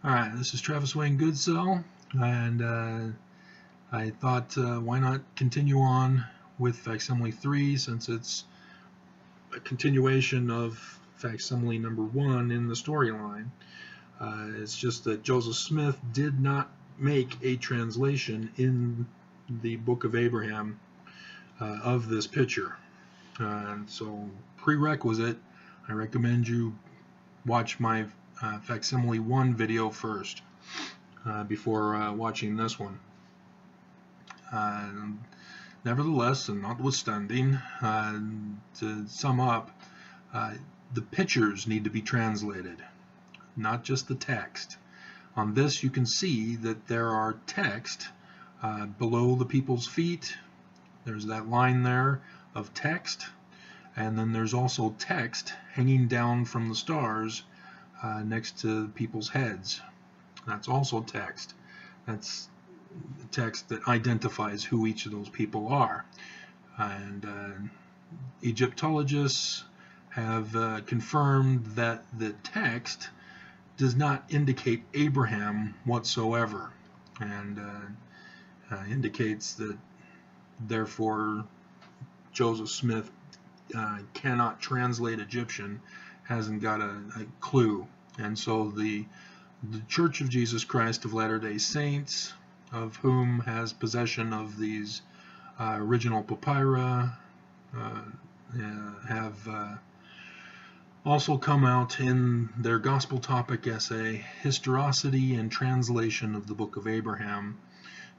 Alright, this is Travis Wayne Goodsell, and I thought why not continue on with Facsimile 3 since it's a continuation of Facsimile number 1 in the storyline. It's just that Joseph Smith did not make a translation in the Book of Abraham of this picture. And so, prerequisite, I recommend you watch my Facsimile 1 video first before watching this one. Nevertheless, and notwithstanding, to sum up, the pictures need to be translated, not just the text. On this you can see that there are text below the people's feet. There's that line there of text, and then there's also text hanging down from the stars next to people's heads. That's also text. That's text that identifies who each of those people are. And Egyptologists have confirmed that the text does not indicate Abraham whatsoever, and indicates that therefore Joseph Smith cannot translate Egyptian, hasn't got a clue. And so the Church of Jesus Christ of Latter-day Saints, of whom has possession of these original papyri, have also come out in their gospel topic essay, Historicity and Translation of the Book of Abraham,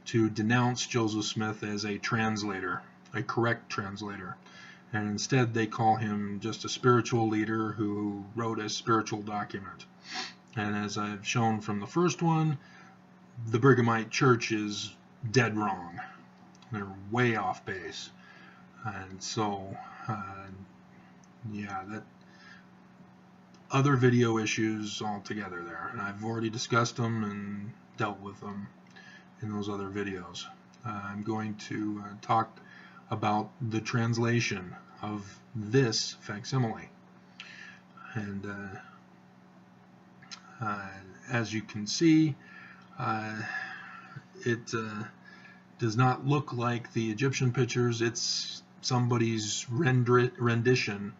to denounce Joseph Smith as a translator, a correct translator. And instead they call him just a spiritual leader who wrote a spiritual document. And as I've shown from the first one, the Brighamite Church is dead wrong. They're way off base. And so, yeah, that other video issues altogether there. And I've already discussed them and dealt with them in those other videos. I'm going to talk about the translation of this facsimile. And as you can see, it does not look like the Egyptian pictures. It's somebody's rendition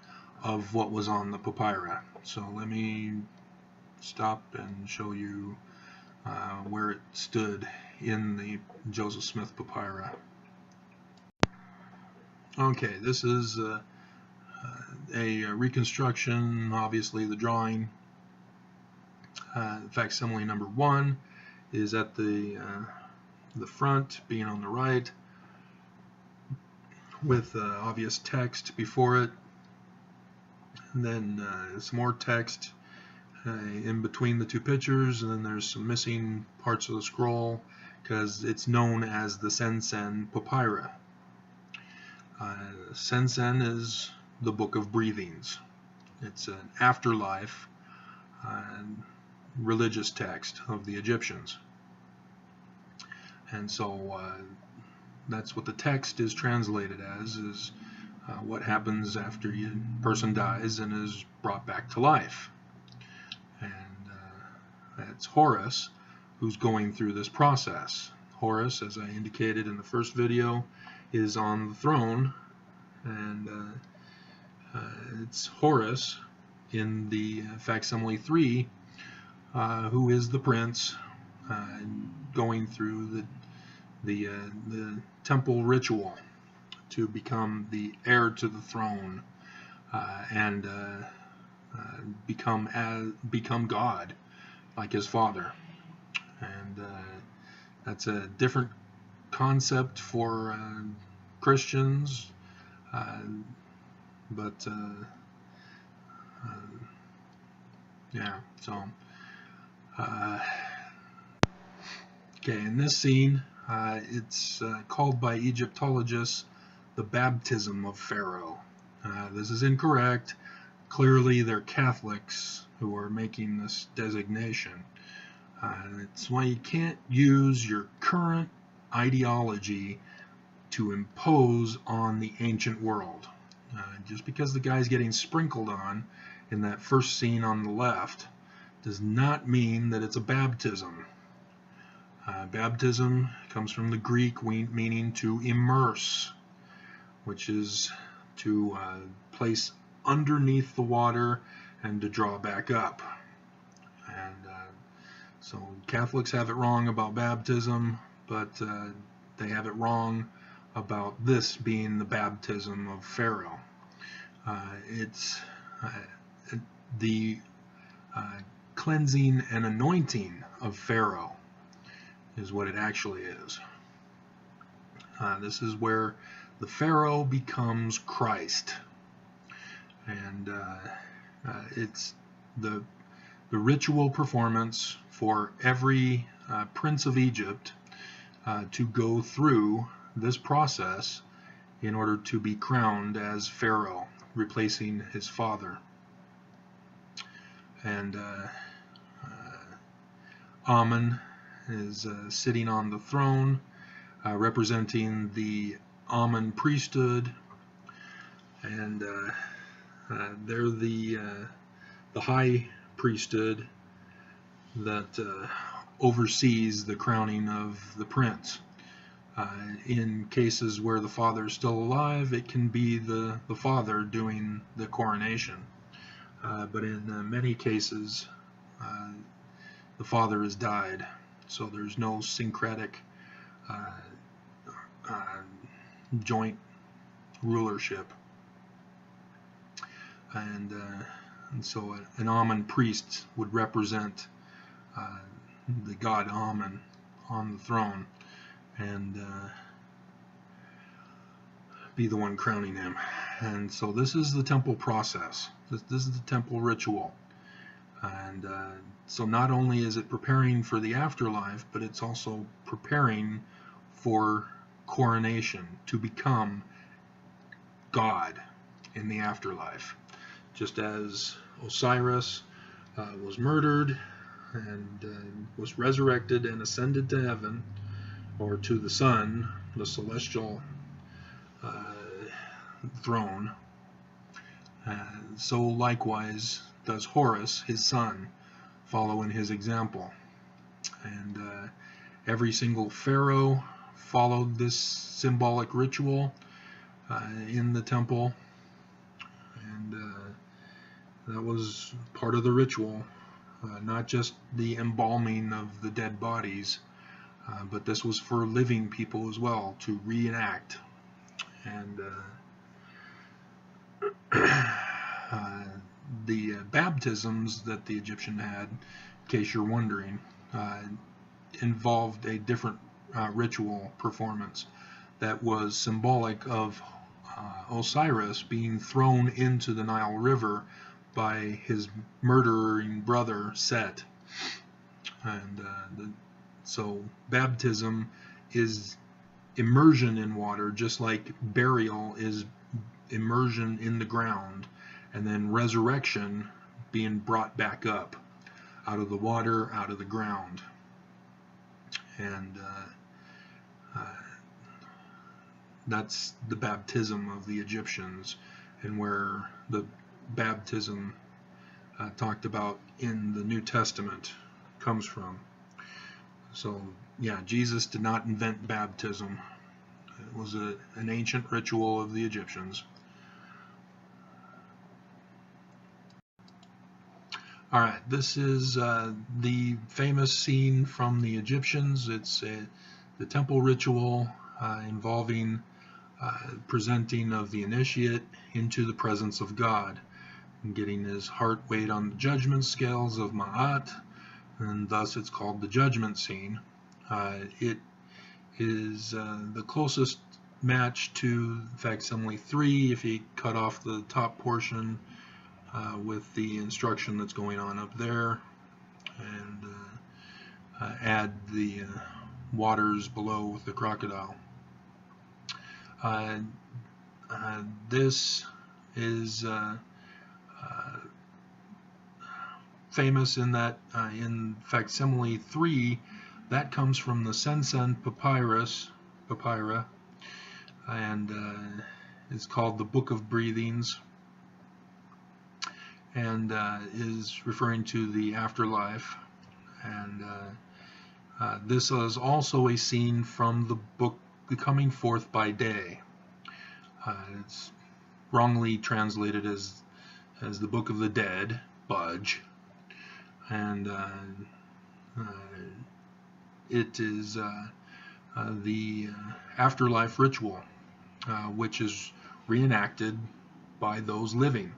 of what was on the papyri. So let me stop and show you where it stood in the Joseph Smith papyri. Okay, this is a reconstruction, obviously the drawing. Facsimile number 1 is at the front, being on the right, with obvious text before it, and then some more text in between the two pictures, and then there's some missing parts of the scroll because it's known as the Sensen papyri. Sensen is the Book of Breathings. It's an afterlife religious text of the Egyptians. And so that's what the text is translated as, is what happens after a person dies and is brought back to life. And it's Horus who's going through this process. Horus, as I indicated in the first video, is on the throne, and it's Horus in the Facsimile 3 who is the prince going through the temple ritual to become the heir to the throne and become God like his father. And that's a different concept for Christians, but yeah, so okay, in this scene it's called by Egyptologists the baptism of Pharaoh. This is incorrect. Clearly they're Catholics who are making this designation. It's why you can't use your current ideology to impose on the ancient world. Just because the guy's getting sprinkled on in that first scene on the left does not mean that it's a baptism. Baptism comes from the Greek meaning to immerse, which is to place underneath the water and to draw back up. And so Catholics have it wrong about baptism, but they have it wrong about this being the baptism of Pharaoh. It's the cleansing and anointing of Pharaoh is what it actually is. This is where the Pharaoh becomes Christ, and it's the ritual performance for every prince of Egypt to go through this process in order to be crowned as Pharaoh, replacing his father. And Amun is sitting on the throne, representing the Amun priesthood, and they're the high priesthood that oversees the crowning of the prince. In cases where the father is still alive, it can be the father doing the coronation. But in many cases, the father has died, so there's no syncretic joint rulership. And so an Amun priest would represent the god Amun on the throne and be the one crowning him. And so this is the temple process. This is the temple ritual. And so not only is it preparing for the afterlife, but it's also preparing for coronation, to become God in the afterlife. Just as Osiris was murdered and was resurrected and ascended to heaven, or to the sun, the celestial throne, so likewise does Horus, his son, follow in his example. And every single pharaoh followed this symbolic ritual in the temple, and that was part of the ritual, not just the embalming of the dead bodies, but this was for living people as well, to reenact. And the baptisms that the Egyptian had, in case you're wondering, involved a different ritual performance that was symbolic of Osiris being thrown into the Nile River by his murdering brother Set. And so baptism is immersion in water, just like burial is immersion in the ground, and then resurrection being brought back up out of the water, out of the ground. And that's the baptism of the Egyptians, and where the baptism talked about in the New Testament comes from. So yeah, Jesus did not invent baptism. It was an ancient ritual of the Egyptians. All right, this is the famous scene from the Egyptians. It's the temple ritual involving presenting of the initiate into the presence of God, and getting his heart weighed on the judgment scales of Ma'at, and thus it's called the judgment scene. It is the closest match to Facsimile 3 if you cut off the top portion with the instruction that's going on up there, and add the waters below with the crocodile. This is famous in that in Facsimile 3, that comes from the Sensen papyra, and it's called the Book of Breathings. and is referring to the afterlife. And this is also a scene from the book The Coming Forth by Day. It's wrongly translated as the Book of the Dead, Budge, and it is the afterlife ritual, which is reenacted by those living.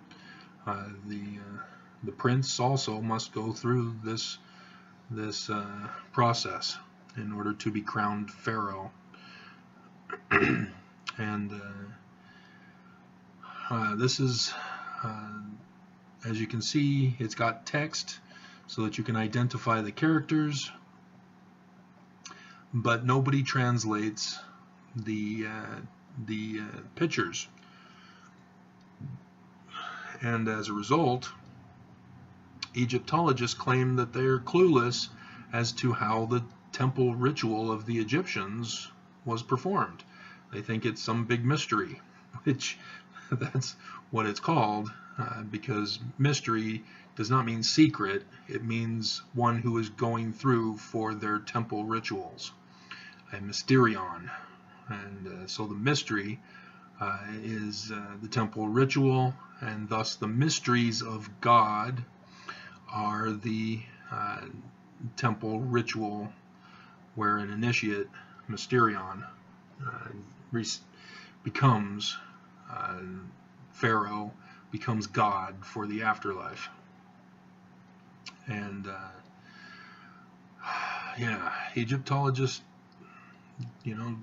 The prince also must go through this process in order to be crowned pharaoh. And this is, as you can see, it's got text so that you can identify the characters, but nobody translates the pictures. And as a result, Egyptologists claim that they're clueless as to how the temple ritual of the Egyptians was performed. They think it's some big mystery, which that's what it's called, because mystery does not mean secret. It means one who is going through for their temple rituals, a mysterion. And so the mystery is the temple ritual, and thus the mysteries of God are the temple ritual where an initiate, mysterion, becomes Pharaoh, becomes God for the afterlife. And yeah, Egyptologists, you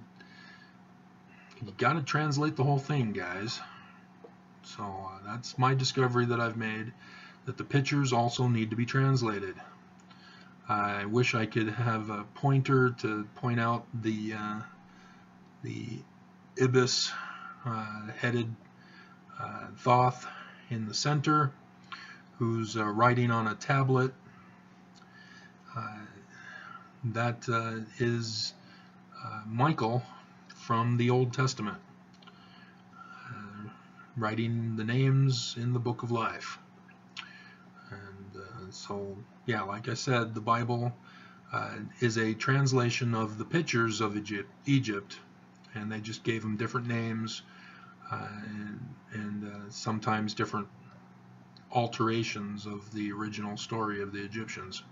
got to translate the whole thing, guys. So that's my discovery that I've made, that the pictures also need to be translated. I wish I could have a pointer to point out the ibis headed Thoth in the center, who's writing on a tablet. That is Michael from the Old Testament, writing the names in the Book of Life. And so, yeah, like I said, the Bible is a translation of the pictures of Egypt, and they just gave them different names and sometimes different alterations of the original story of the Egyptians,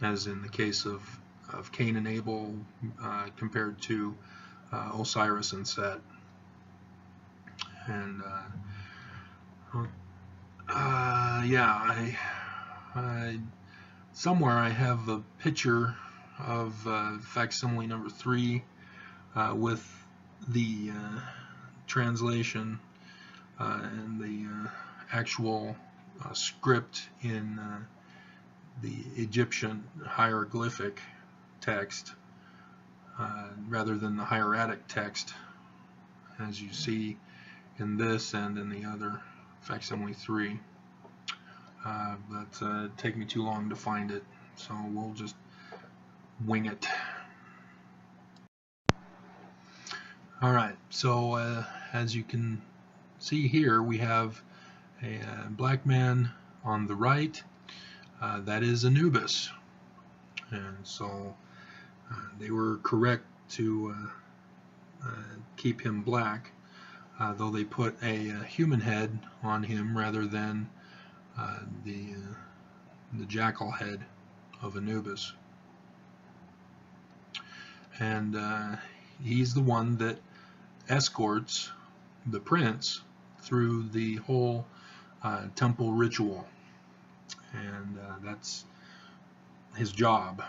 as in the case of Cain and Abel compared to Osiris and Set. And yeah, I somewhere I have a picture of facsimile number 3 with the translation and the actual script in the Egyptian hieroglyphic text rather than the hieratic text, as you see in this and in the other facsimile 3. But it'd take me too long to find it, so we'll just wing it. Alright, so as you can see here, we have a black man on the right. That is Anubis, and so they were correct to keep him black, though they put a human head on him rather than the jackal head of Anubis. And he's the one that escorts the prince through the whole temple ritual, and that's his job.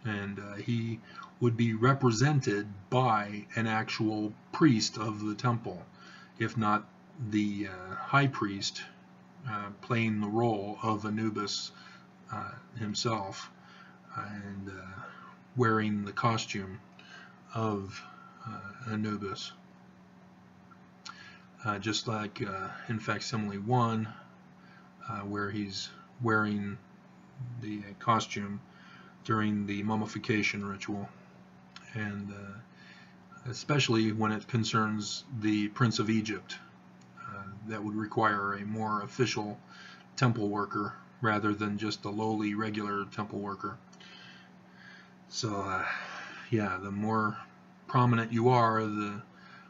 And he would be represented by an actual priest of the temple, if not the high priest playing the role of Anubis himself, and wearing the costume of Anubis. Just like in facsimile 1, where he's wearing the costume during the mummification ritual, and especially when it concerns the Prince of Egypt, that would require a more official temple worker rather than just a lowly regular temple worker. So yeah, the more prominent you are, the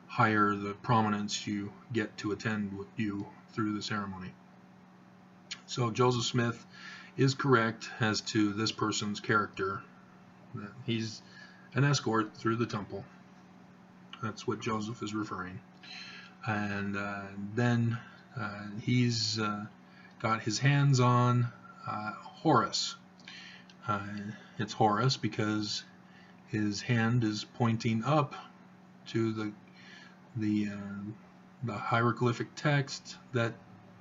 higher the prominence you get to attend with you through the ceremony. So Joseph Smith is correct as to this person's character. He's an escort through the temple. That's what Joseph is referring. And then he's got his hands on Horus. It's Horus because his hand is pointing up to the hieroglyphic text that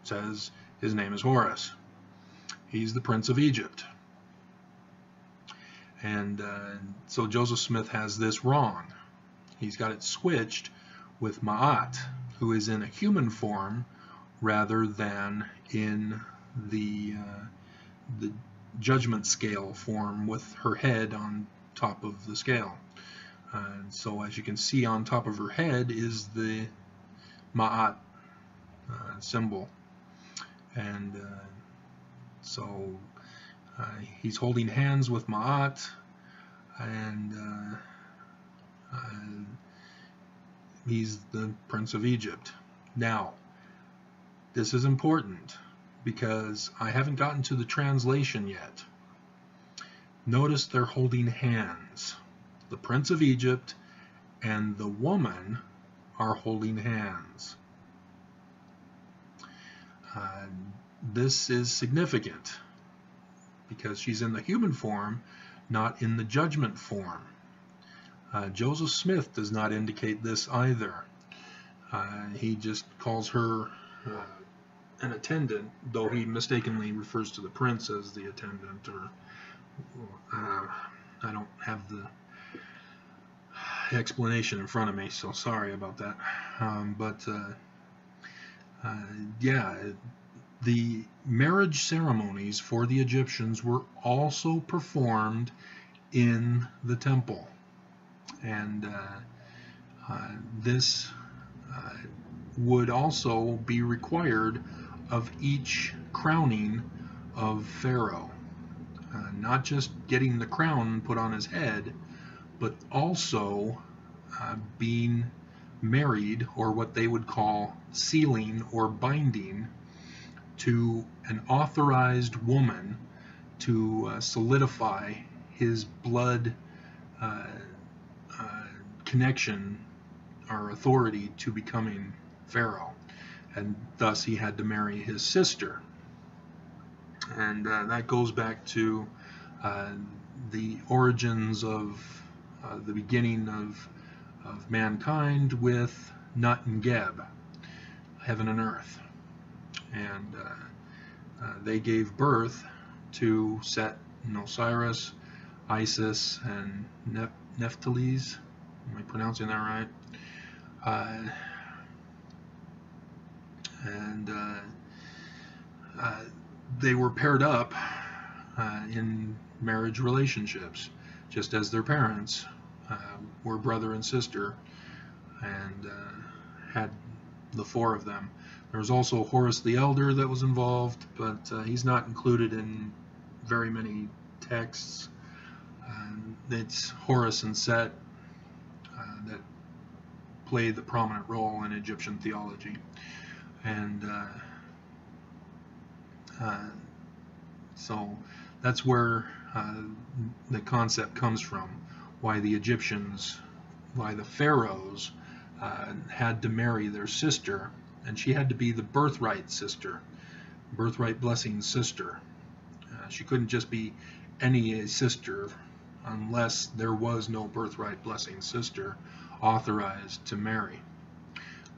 says his name is Horus. He's the Prince of Egypt. And so Joseph Smith has this wrong. He's got it switched with Ma'at, who is in a human form rather than in the judgment scale form with her head on top of the scale. So as you can see, on top of her head is the Ma'at symbol. And so he's holding hands with Ma'at, and he's the Prince of Egypt. Now, this is important because I haven't gotten to the translation yet. Notice they're holding hands. The Prince of Egypt and the woman are holding hands. This is significant because she's in the human form, not in the judgment form. Joseph Smith does not indicate this either. He just calls her an attendant, though he mistakenly refers to the prince as the attendant, or I don't have the explanation in front of me, so sorry about that. Yeah, the marriage ceremonies for the Egyptians were also performed in the temple, and this would also be required of each crowning of Pharaoh. Not just getting the crown put on his head, but also being married, or what they would call sealing or binding, to an authorized woman to solidify his blood connection or authority to becoming Pharaoh. And thus he had to marry his sister. And that goes back to the origins of the beginning of mankind with Nut and Geb, heaven and earth. And they gave birth to Set and Osiris, Isis, and Nephthys. Am I pronouncing that right? They were paired up in marriage relationships, just as their parents were brother and sister, and had the four of them. There was also Horus the Elder that was involved, but he's not included in very many texts. It's Horus and Set that play the prominent role in Egyptian theology. And so that's where the concept comes from, why the Egyptians, why the pharaohs had to marry their sister, and she had to be the birthright sister, birthright blessing sister. She couldn't just be any sister unless there was no birthright blessing sister authorized to marry.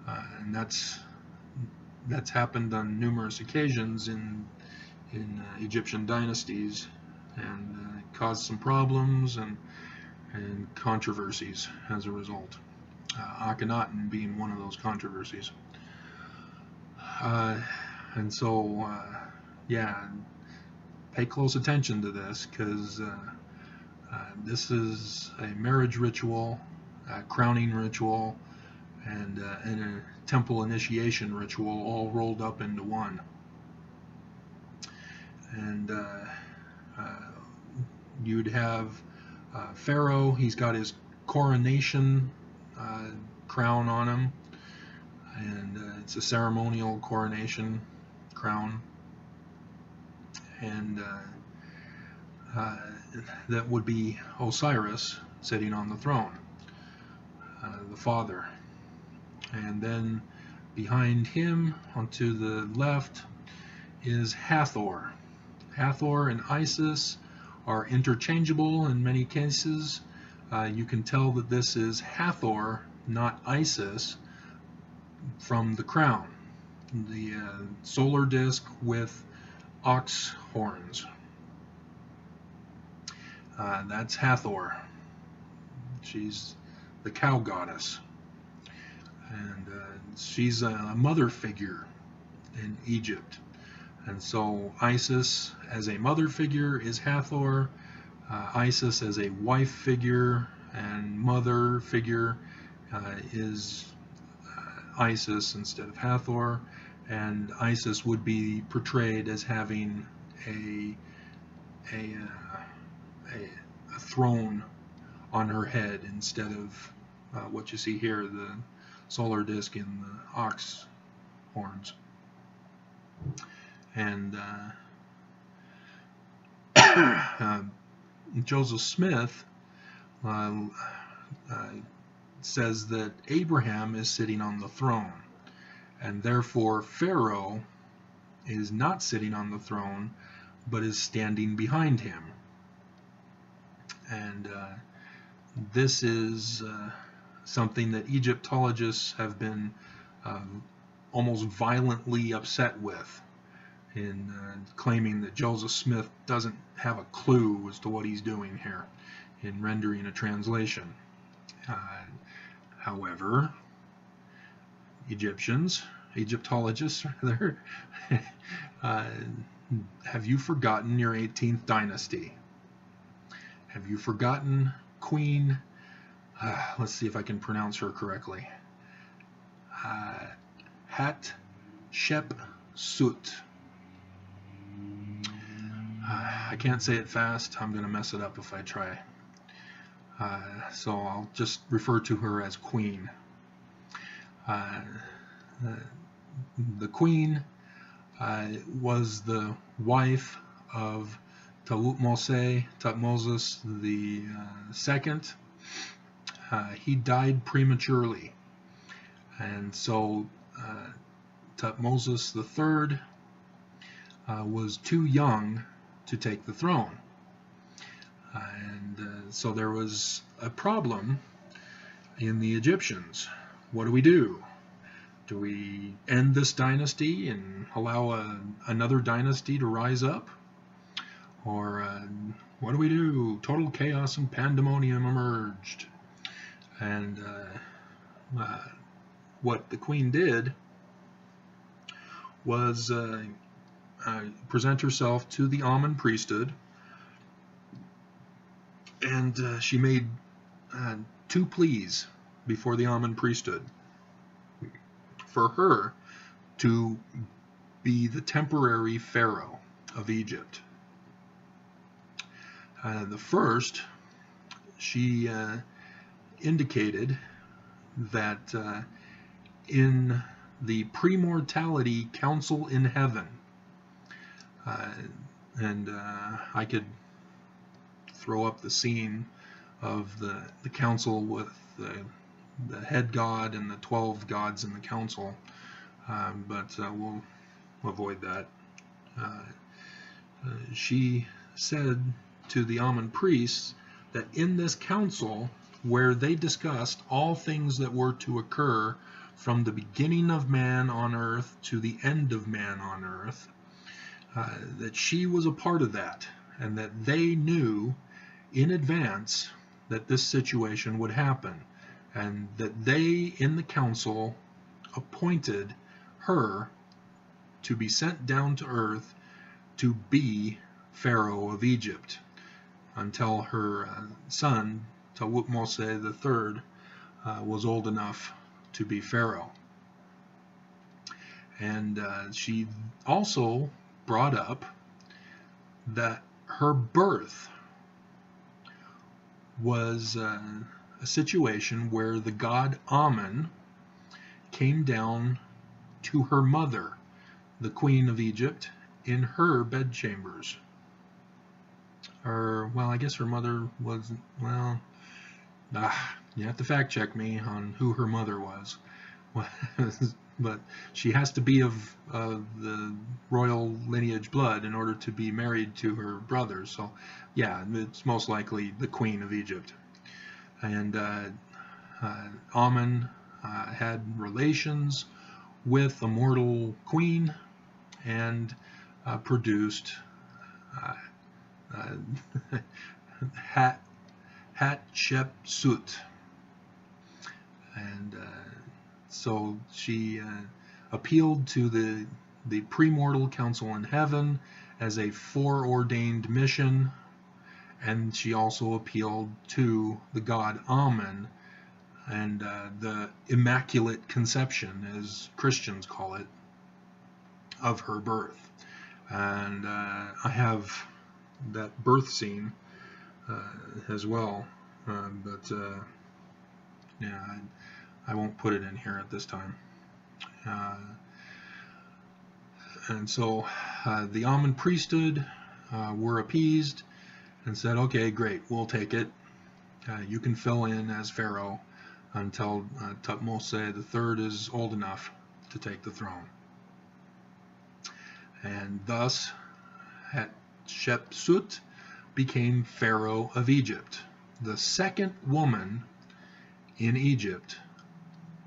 And that's happened on numerous occasions in Egyptian dynasties, and caused some problems and controversies as a result. Akhenaten being one of those controversies. And so, yeah, pay close attention to this, because this is a marriage ritual, a crowning ritual, and a temple initiation ritual all rolled up into one. and you'd have Pharaoh. He's got his coronation crown on him, and it's a ceremonial coronation crown, and that would be Osiris sitting on the throne, the father. And then behind him, onto the left, is Hathor. Hathor and Isis are interchangeable in many cases. You can tell that this is Hathor, not Isis, from the crown, the solar disk with ox horns. That's Hathor. She's the cow goddess, and she's a mother figure in Egypt. And so Isis as a mother figure is Hathor. Isis as a wife figure and mother figure is Isis instead of Hathor. And Isis would be portrayed as having a throne on her head instead of what you see here, the solar disk in the ox horns. And Joseph Smith says that Abraham is sitting on the throne, and therefore Pharaoh is not sitting on the throne, but is standing behind him. And this is something that Egyptologists have been almost violently upset with, in claiming that Joseph Smith doesn't have a clue as to what he's doing here in rendering a translation. However, Egyptologists rather, have you forgotten your 18th dynasty? Have you forgotten Queen, let's see if I can pronounce her correctly, Hatshepsut. I can't say it fast. I'm going to mess it up if I try. So I'll just refer to her as Queen. The Queen was the wife of Tutmosis the second. He died prematurely, and so Tutmosis the third was too young to take the throne, and so there was a problem in the Egyptians. What do we do? Do we end this dynasty and allow another dynasty to rise up? Or what do we do? Total chaos and pandemonium emerged. And what the queen did was present herself to the Amun priesthood, and she made two pleas before the Amun priesthood for her to be the temporary pharaoh of Egypt. The first, she indicated that in the premortality council in heaven, and I could throw up the scene of the council with the head god and the 12 gods in the council, but we'll avoid that. She said to the Amun priests that in this council, where they discussed all things that were to occur from the beginning of man on earth to the end of man on earth, that she was a part of that, and that they knew in advance that this situation would happen, and that they in the council appointed her to be sent down to earth to be Pharaoh of Egypt until her son Tutmosis III was old enough to be Pharaoh. And she also brought up that her birth was a situation where the god Amun came down to her mother, the queen of Egypt, in her bedchambers. Or, well, I guess her mother was, well, you have to fact check me on who her mother was. But she has to be of the royal lineage blood in order to be married to her brother. So, yeah, it's most likely the queen of Egypt. And Amun had relations with a mortal queen and produced Hatshepsut. And so she appealed to the premortal council in heaven as a foreordained mission, and she also appealed to the god Amun and the Immaculate Conception, as Christians call it, of her birth. And I have that birth scene as well, but yeah, I won't put it in here at this time. And so the Amun priesthood were appeased and said, okay, great, we'll take it. You can fill in as Pharaoh until Thutmose III is old enough to take the throne. And thus Hatshepsut became Pharaoh of Egypt, the second woman in Egypt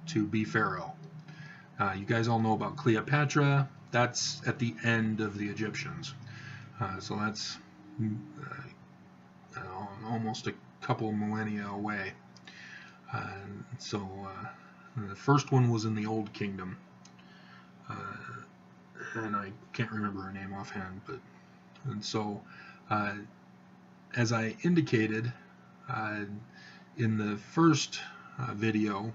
to be Pharaoh. You guys all know about Cleopatra. That's at the end of the Egyptians. So that's almost a couple millennia away. So the first one was in the Old Kingdom. And I can't remember her name offhand. And so, as I indicated in the first video,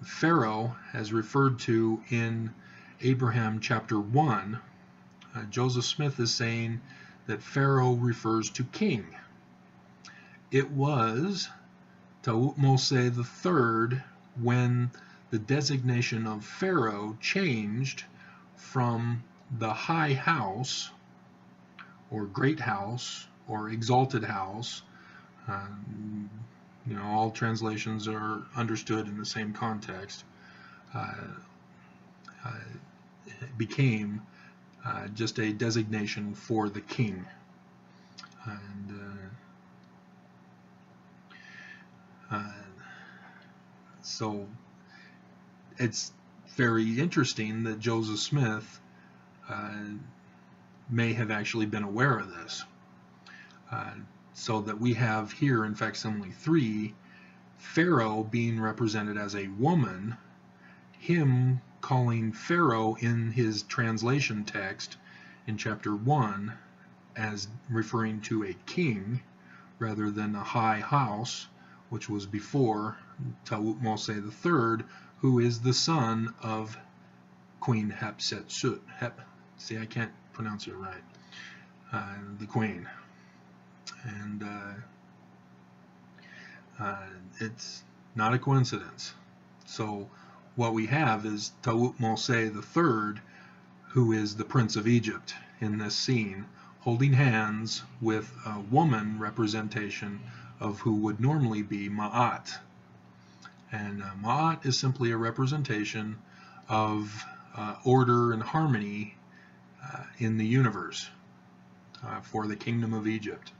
Pharaoh, as referred to in Abraham chapter 1, Joseph Smith is saying that Pharaoh refers to king. It was Thutmose III when the designation of Pharaoh changed from the high house, or great house, or exalted house. All translations are understood in the same context. It became just a designation for the king. And so it's very interesting that Joseph Smith may have actually been aware of this. So that we have here in Facsimile 3, Pharaoh being represented as a woman, him calling Pharaoh in his translation text in chapter 1 as referring to a king rather than a high house, which was before Thutmose III, who is the son of Queen Hatshepsut. See, I can't pronounce it right. The queen. And it's not a coincidence. So what we have is Thutmose III, who is the Prince of Egypt in this scene, holding hands with a woman representation of who would normally be Ma'at. And Ma'at is simply a representation of order and harmony in the universe for the kingdom of Egypt.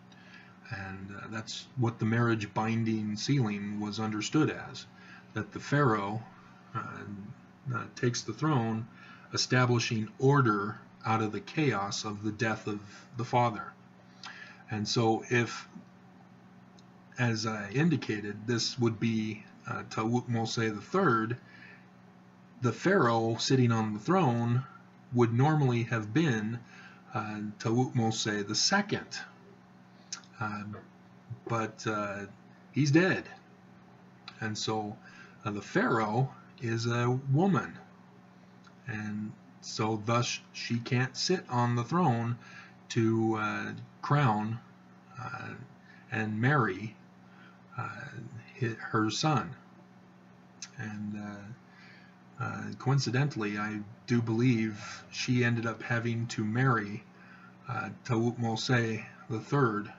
And that's what the marriage binding sealing was understood as, that the Pharaoh takes the throne, establishing order out of the chaos of the death of the father. And so if, as I indicated, this would be Thutmose III, the Pharaoh sitting on the throne would normally have been Thutmose II. But he's dead. And so the Pharaoh is a woman. And so thus she can't sit on the throne to crown and marry her son. And coincidentally, I do believe she ended up having to marry Tautmose III,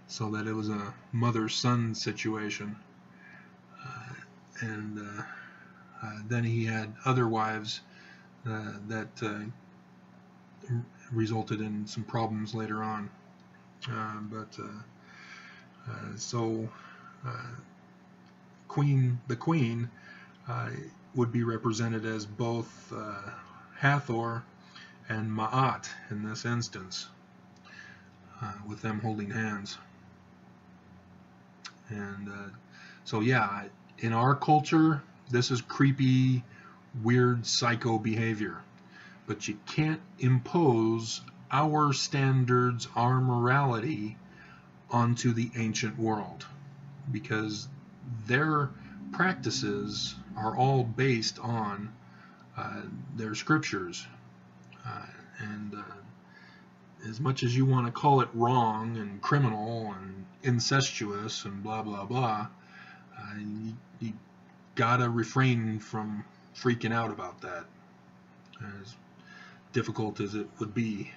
so that it was a mother-son situation. And then he had other wives that resulted in some problems later on. So the queen would be represented as both Hathor and Ma'at in this instance, with them holding hands. And so yeah, in our culture, this is creepy, weird, psycho behavior. But you can't impose our standards, our morality, onto the ancient world, because their practices are all based on their scriptures. And as much as you want to call it wrong and criminal and incestuous and blah blah blah, you gotta refrain from freaking out about that, as difficult as it would be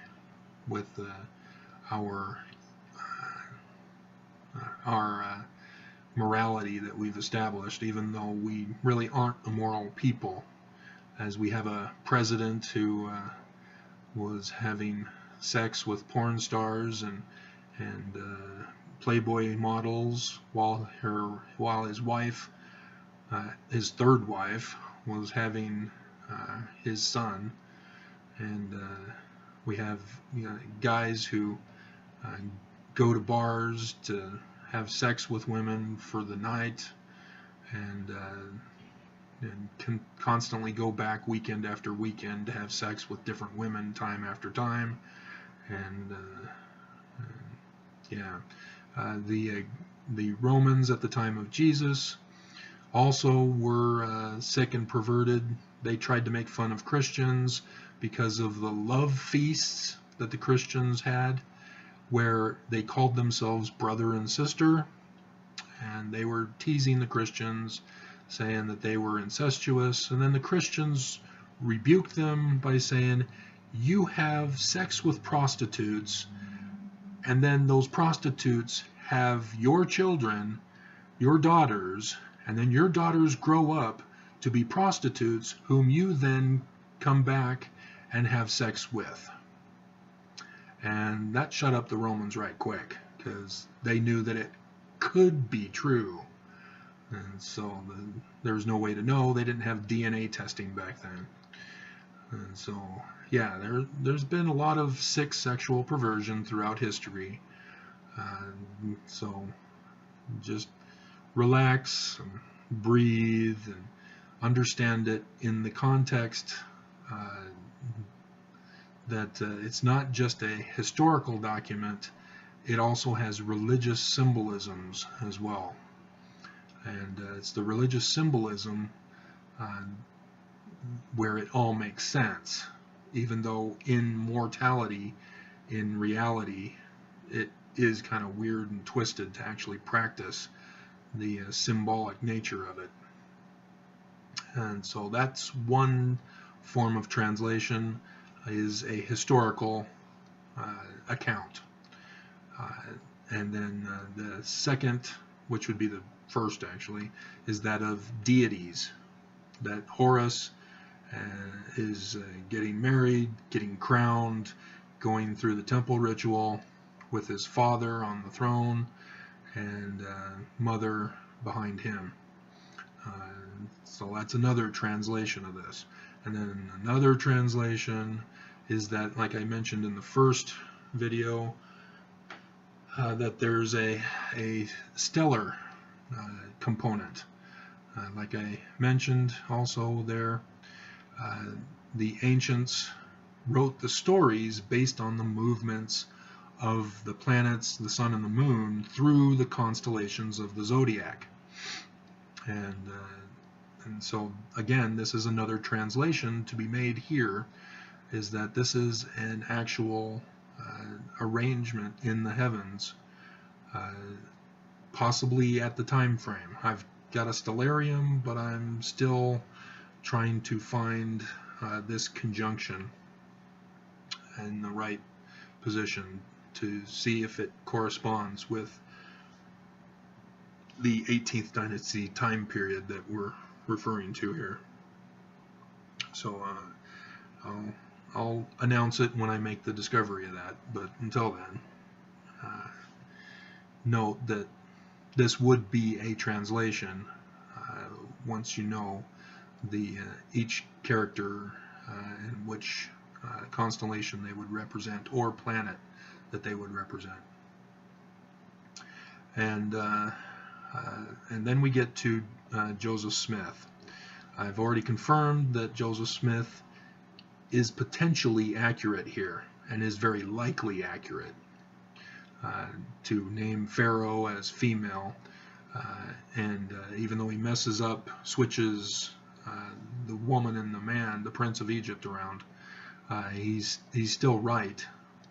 with our morality that we've established, even though we really aren't a moral people, as we have a president who was having sex with porn stars and Playboy models, while his wife, his third wife, was having his son. And we have guys who go to bars to have sex with women for the night, and can constantly go back weekend after weekend to have sex with different women time after time. And the Romans at the time of Jesus also were sick and perverted. They tried to make fun of Christians because of the love feasts that the Christians had, where they called themselves brother and sister, and they were teasing the Christians, saying that they were incestuous. And then the Christians rebuked them by saying, you have sex with prostitutes, and then those prostitutes have your children, your daughters, and then your daughters grow up to be prostitutes, whom you then come back and have sex with. And that shut up the Romans right quick, because they knew that it could be true. And so there's no way to know. They didn't have DNA testing back then. And so, yeah, there's been a lot of sick sexual perversion throughout history. So just relax and breathe and understand it in the context that it's not just a historical document, it also has religious symbolisms as well. And it's the religious symbolism where it all makes sense, even though in mortality, in reality, it is kind of weird and twisted to actually practice the symbolic nature of it. And so that's one form of translation, is a historical account. And then the second, which would be the first actually, is that of deities, that Horus is getting married, getting crowned, going through the temple ritual with his father on the throne and mother behind him. So that's another translation of this. And then another translation is that, like I mentioned in the first video, that there's a stellar component. Like I mentioned also there, the ancients wrote the stories based on the movements of the planets, the sun and the moon, through the constellations of the zodiac. And so again, this is another translation to be made here, is that this is an actual arrangement in the heavens, possibly at the time frame. I've got a stellarium, but I'm still trying to find this conjunction in the right position to see if it corresponds with the 18th dynasty time period that we're referring to here. So I'll announce it when I make the discovery of that, but until then, note that this would be a translation once you know the each character and which constellation they would represent, or planet that they would represent. And then we get to Joseph Smith. I've already confirmed that Joseph Smith is potentially accurate here, and is very likely accurate. To name Pharaoh as female, and even though he messes up, switches the woman and the man, the Prince of Egypt, around, he's still right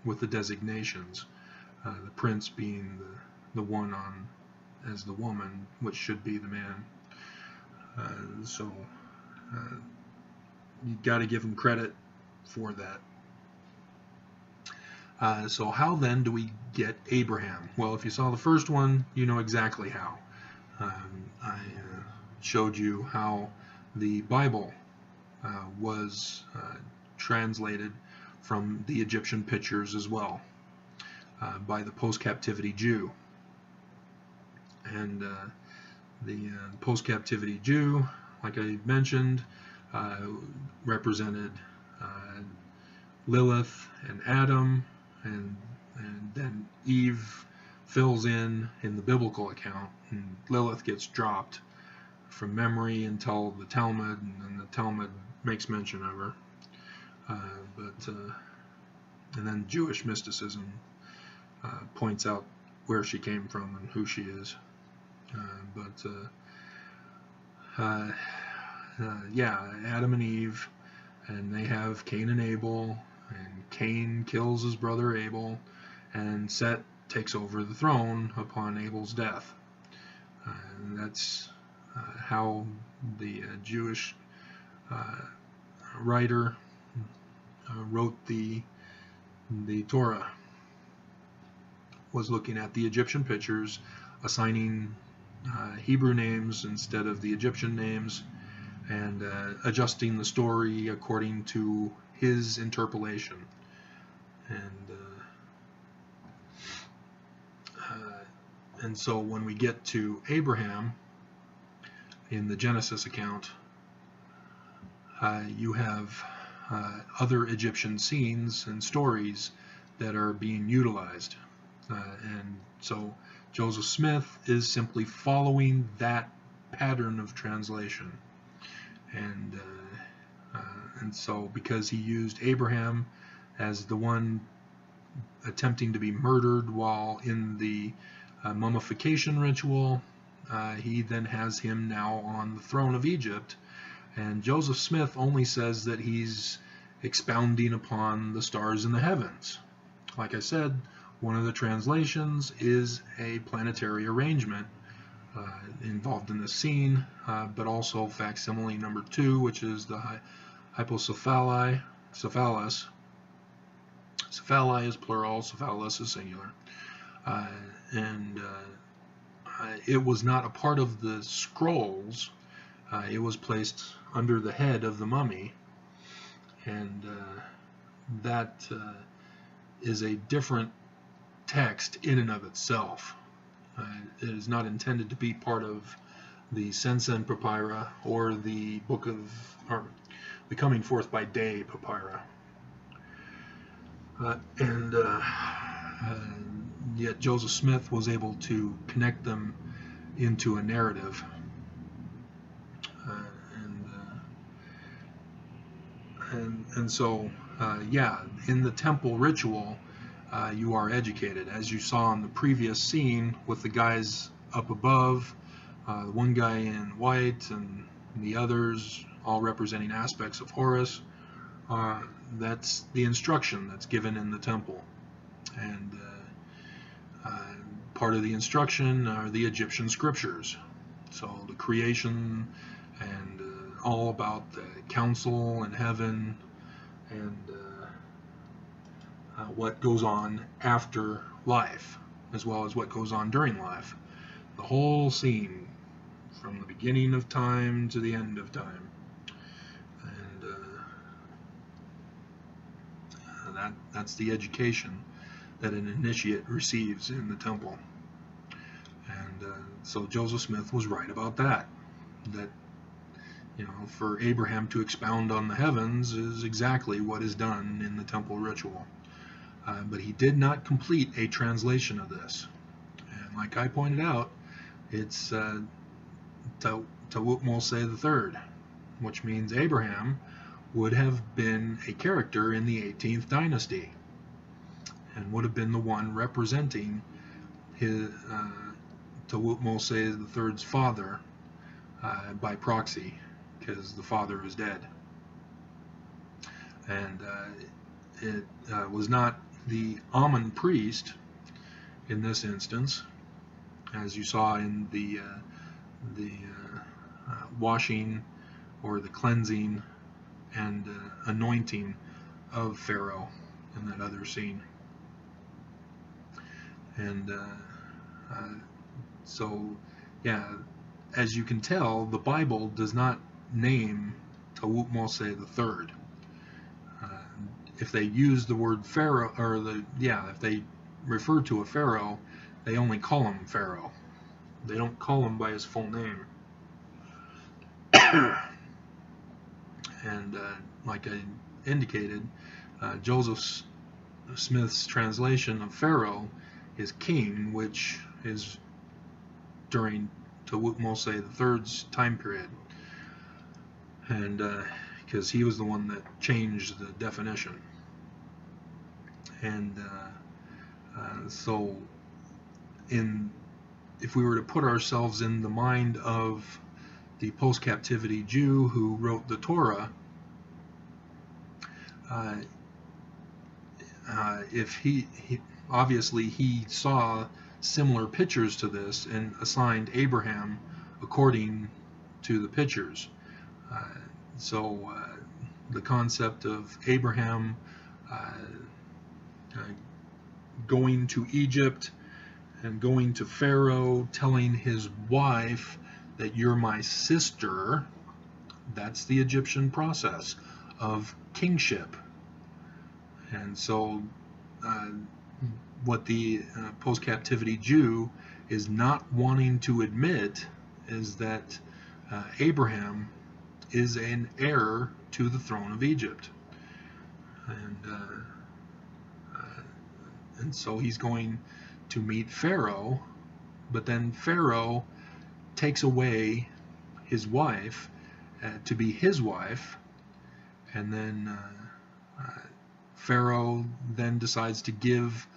with the designations. The prince being the one on as the woman, which should be the man. So you got to give him credit for that. So how then do we get Abraham? Well, if you saw the first one, you know exactly how. I showed you how the Bible was translated from the Egyptian pictures as well, by the post-captivity Jew. And the post-captivity Jew, like I mentioned, represented Lilith and Adam, and then Eve fills in the biblical account, and Lilith gets dropped from memory until the Talmud, and then the Talmud makes mention of her. And then Jewish mysticism points out where she came from and who she is. Yeah, Adam and Eve, and they have Cain and Abel, and Cain kills his brother Abel, and Set takes over the throne upon Abel's death. And that's how the Jewish writer wrote the Torah, was looking at the Egyptian pictures, assigning Hebrew names instead of the Egyptian names, and adjusting the story according to his interpolation. And so when we get to Abraham in the Genesis account, you have other Egyptian scenes and stories that are being utilized. And so Joseph Smith is simply following that pattern of translation. And so because he used Abraham as the one attempting to be murdered while in the mummification ritual, he then has him now on the throne of Egypt. And Joseph Smith only says that he's expounding upon the stars in the heavens. Like I said, one of the translations is a planetary arrangement involved in the scene, but also facsimile number 2, which is the hypocephalus. Cephali is plural, cephalus is singular. It was not a part of the scrolls. It was placed under the head of the mummy, and that is a different text in and of itself. It is not intended to be part of the Sensen papyra or the book of, or the Coming Forth by Day papyra. Yet Joseph Smith was able to connect them into a narrative. And so, yeah, in the temple ritual, you are educated, as you saw in the previous scene with the guys up above, one guy in white and the others all representing aspects of Horus. That's the instruction that's given in the temple. And part of the instruction are the Egyptian scriptures. So the creation and all about the council in heaven and what goes on after life, as well as what goes on during life. The whole scene from the beginning of time to the end of time. And that's the education that an initiate receives in the temple. And so Joseph Smith was right about that. That, you know, for Abraham to expound on the heavens is exactly what is done in the temple ritual. But he did not complete a translation of this. And like I pointed out, it's Tawut Mose III, which means Abraham would have been a character in the 18th dynasty and would have been the one representing his Tawut Mose III's father by proxy, because the father is dead. And it was not the Amun priest in this instance, as you saw in the washing or the cleansing and anointing of Pharaoh in that other scene. And so, yeah, as you can tell, the Bible does not name Tawut Mose III. If they use the word Pharaoh, or if they refer to a Pharaoh, they only call him Pharaoh. They don't call him by his full name. And like I indicated, Joseph Smith's translation of Pharaoh is king, which is during Tawut Mose III's time period. And because he was the one that changed the definition. And so if we were to put ourselves in the mind of the post-captivity Jew who wrote the Torah, if he obviously he saw similar pictures to this and assigned Abraham according to the pictures. So the concept of Abraham going to Egypt and going to Pharaoh, telling his wife that you're my sister, that's the Egyptian process of kingship. And so what the post-captivity Jew is not wanting to admit is that Abraham is an heir to the throne of Egypt. And so he's going to meet Pharaoh, but then Pharaoh takes away his wife to be his wife, and then Pharaoh then decides to give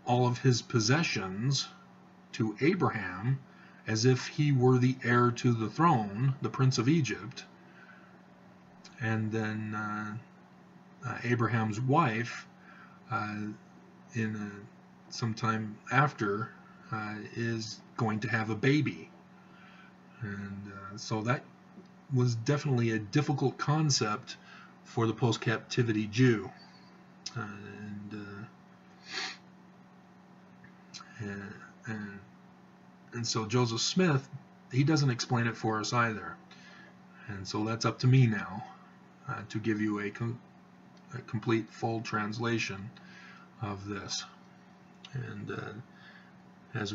all of his possessions to Abraham as if he were the heir to the throne, the Prince of Egypt. And then Abraham's wife, sometime after, is going to have a baby. And so that was definitely a difficult concept for the post-captivity Jew. And so Joseph Smith, he doesn't explain it for us either. And so that's up to me now to give you a complete, full translation of this. And as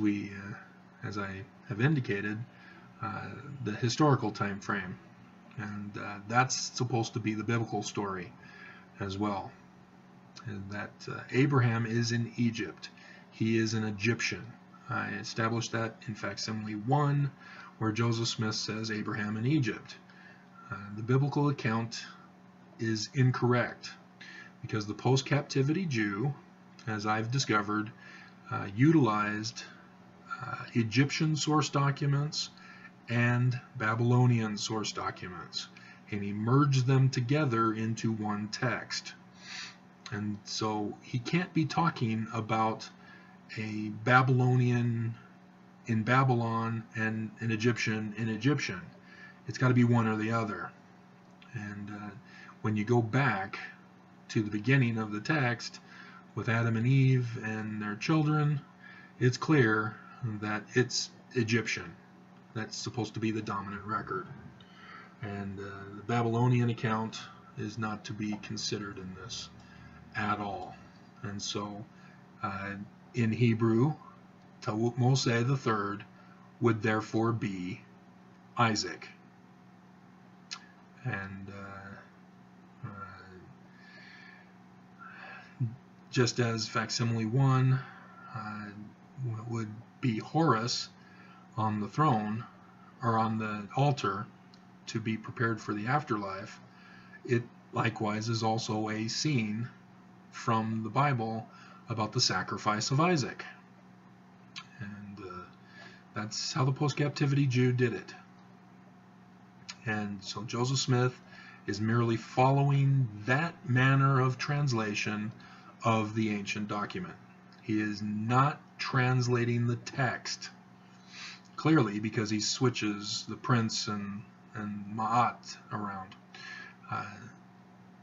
I have indicated, the historical time frame, and that's supposed to be the biblical story as well. And that Abraham is in Egypt. He is an Egyptian. I established that in Facsimile 1, where Joseph Smith says Abraham in Egypt. The biblical account is incorrect because the post-captivity Jew, as I've discovered, utilized Egyptian source documents and Babylonian source documents, and he merged them together into one text. And so he can't be talking about a Babylonian in Babylon and an Egyptian in Egyptian. It's got to be one or the other. And when you go back to the beginning of the text with Adam and Eve and their children, it's clear that it's Egyptian. That's supposed to be the dominant record. And the Babylonian account is not to be considered in this at all. And so in Hebrew, Tawuk Mose III would therefore be Isaac. And just as Facsimile 1 would be Horus on the throne or on the altar to be prepared for the afterlife, it likewise is also a scene from the Bible about the sacrifice of Isaac. And that's how the post-captivity Jew did it. And so Joseph Smith is merely following that manner of translation of the ancient document. He is not translating the text, clearly, because he switches the prince and ma'at around.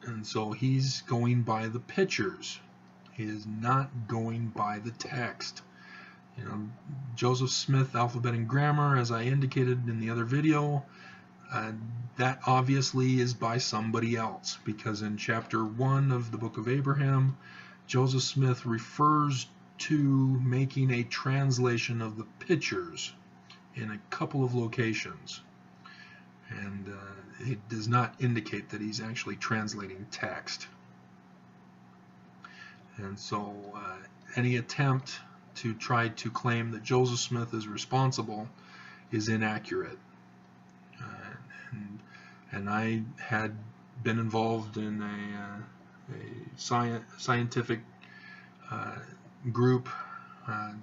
And so he's going by the pictures. He is not going by the text. You know, Joseph Smith Alphabet and Grammar, as I indicated in the other video, that obviously is by somebody else, because in chapter 1 of the book of Abraham, Joseph Smith refers to making a translation of the pictures in a couple of locations. And it does not indicate that he's actually translating text. And so any attempt to try to claim that Joseph Smith is responsible is inaccurate. And I had been involved in a scientific group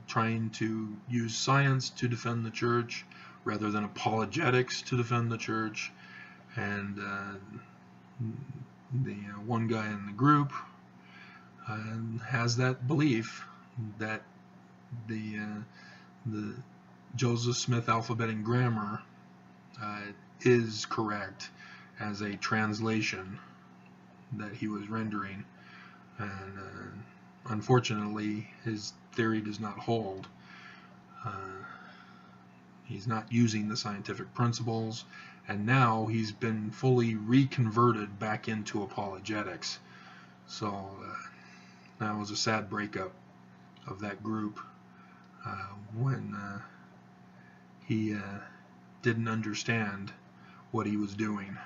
trying to use science to defend the church rather than apologetics to defend the church. And the one guy in the group has that belief that the Joseph Smith Alphabet and Grammar is correct as a translation that he was rendering, and unfortunately his theory does not hold. He's not using the scientific principles, and now he's been fully reconverted back into apologetics. So that was a sad breakup of that group when he didn't understand what he was doing.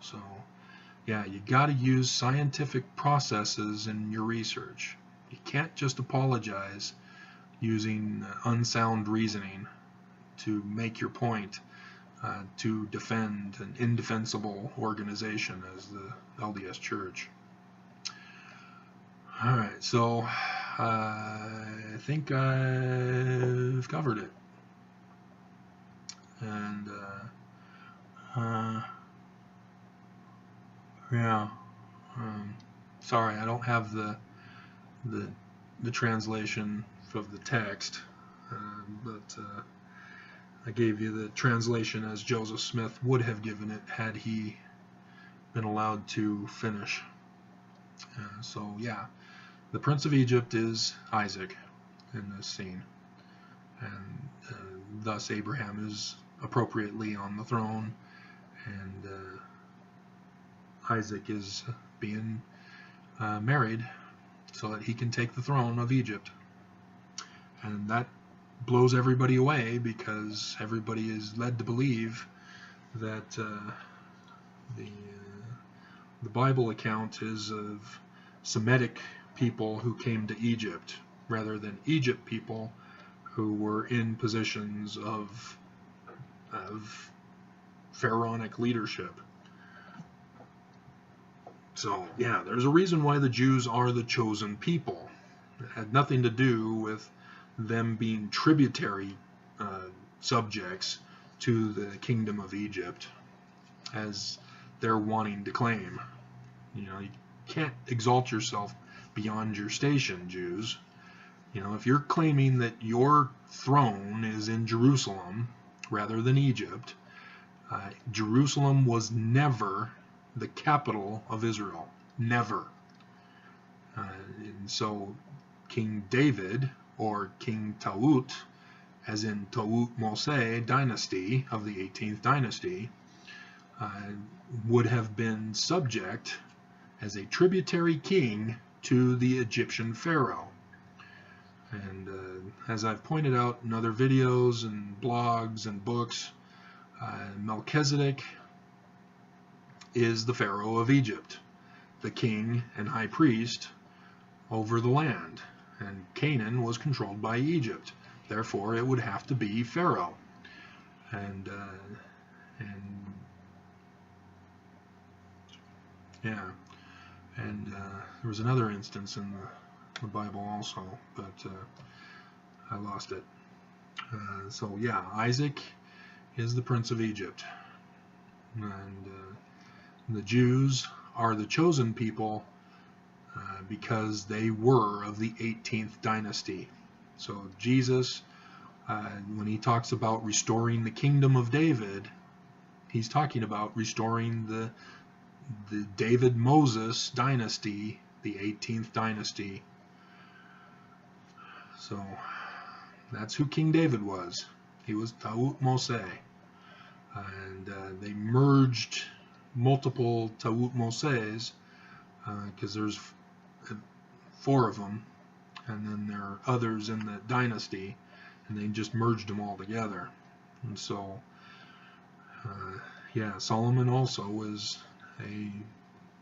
So yeah, you got to use scientific processes in your research. You can't just apologize using unsound reasoning to make your point to defend an indefensible organization as the LDS Church. Alright, so I think I've covered it. And yeah, sorry, I don't have the translation of the text, but I gave you the translation as Joseph Smith would have given it had he been allowed to finish. So yeah, the Prince of Egypt is Isaac in this scene, and thus Abraham is appropriately on the throne, and Isaac is being married so that he can take the throne of Egypt. And that blows everybody away, because everybody is led to believe that the Bible account is of Semitic people who came to Egypt rather than Egypt people who were in positions of pharaonic leadership. So yeah, there's a reason why the Jews are the chosen people. It had nothing to do with them being tributary subjects to the kingdom of Egypt, as they're wanting to claim. You know, can't exalt yourself beyond your station, Jews. You know, if you're claiming that your throne is in Jerusalem rather than Egypt, Jerusalem was never the capital of Israel. Never. And so King David, or King Taut, as in Taut-Mose dynasty of the 18th dynasty, would have been subject as a tributary king to the Egyptian pharaoh. And as I've pointed out in other videos and blogs and books, Melchizedek is the pharaoh of Egypt, the king and high priest over the land, and Canaan was controlled by Egypt. Therefore, it would have to be Pharaoh. And there was another instance in the Bible also, but I lost it. So yeah, Isaac is the prince of Egypt, and the Jews are the chosen people because they were of the 18th dynasty. So Jesus, when he talks about restoring the kingdom of David, he's talking about restoring the David-Moses dynasty, the 18th dynasty. So that's who King David was. He was Taut-Mose. And they merged multiple Taut-Moses, because there's 4 of them, and then there are others in the dynasty, and they just merged them all together. And so, yeah, Solomon also was a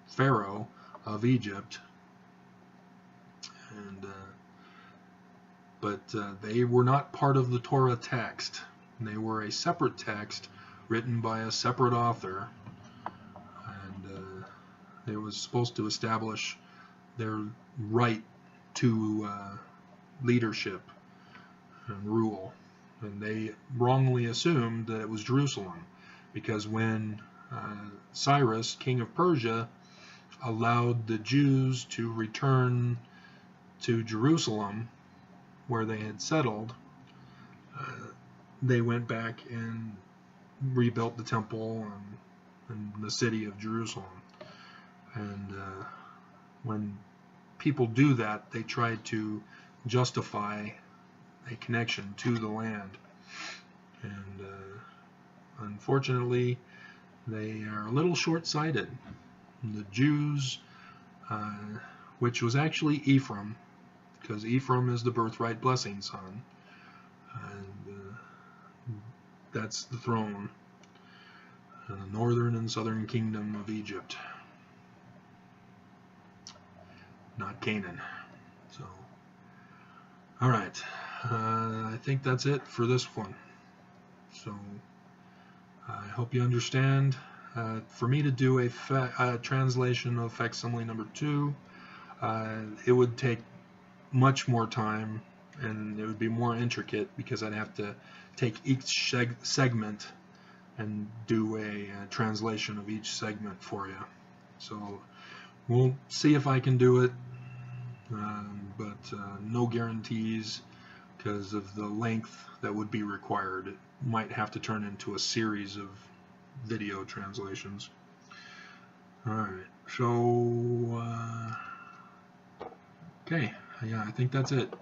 pharaoh of Egypt, and but they were not part of the Torah text. They were a separate text written by a separate author, and it was supposed to establish their right to leadership and rule. And they wrongly assumed that it was Jerusalem, because when Cyrus, king of Persia, allowed the Jews to return to Jerusalem, where they had settled, they went back and rebuilt the temple and the city of Jerusalem. And when people do that, they try to justify a connection to the land. And unfortunately, they are a little short-sighted. The Jews, which was actually Ephraim, because Ephraim is the birthright blessing son, and that's the throne, the northern and southern kingdom of Egypt, not Canaan. So, all right, I think that's it for this one. So I hope you understand. For me to do a translation of Facsimile number 2, it would take much more time, and it would be more intricate, because I'd have to take each segment and do a translation of each segment for you. So we'll see if I can do it, but no guarantees because of the length that would be required. It might have to turn into a series of video translations. Alright, so okay, yeah, I think that's it.